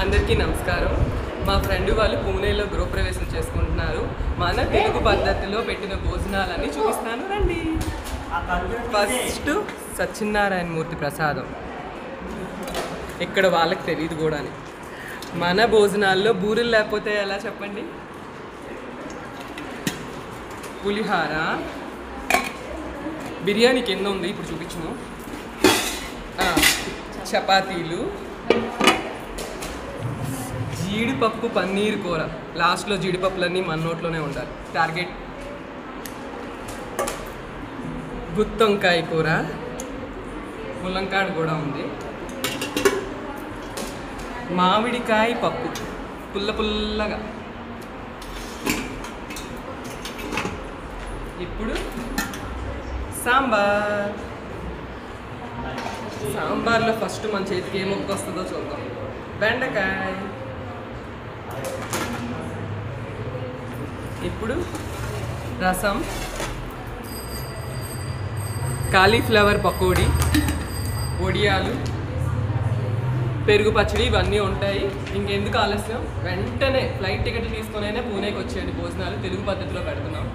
అందరికీ నమస్కారం. మా ఫ్రెండ్ వాళ్ళు పూణేలో గృహప్రవేశం చేసుకుంటున్నారు. మన తెలుగు పద్ధతిలో పెట్టిన భోజనాలన్నీ చూపిస్తాను రండి. ఫస్ట్ సత్యనారాయణ మూర్తి ప్రసాదం. ఇక్కడ వాళ్ళకి తెలియదు కూడా. మన భోజనాల్లో బూరెలు లేకపోతే ఎలా చెప్పండి. పులిహార, బిర్యానీ కింద ఉంది, ఇప్పుడు చూపించము. చపాతీలు, జీడిపప్పు పన్నీర్ కూర. లాస్ట్లో జీడిపప్పులన్నీ మన నోట్లోనే ఉండాలి, టార్గెట్. గుత్తొంకాయ కూర, ముల్లంకాడ కూడా ఉంది. మామిడికాయ పప్పు పుల్ల పుల్లగా. ఇప్పుడు సాంబార్. సాంబార్లో ఫస్ట్ మన చేతికి ఏ మొక్క వస్తుందో చూద్దాం. బెండకాయ. ఇప్పుడు రసం, కాలీఫ్లవర్ పకోడీ, వడియాలు, పెరుగు పచ్చడి ఇవన్నీ ఉంటాయి. ఇంకెందుకు ఆలస్యం, వెంటనే ఫ్లైట్ టికెట్లు తీసుకునైనా పూణేకి వచ్చేయండి. భోజనాలు తెలుగు పద్ధతిలో పెడుతున్నాం.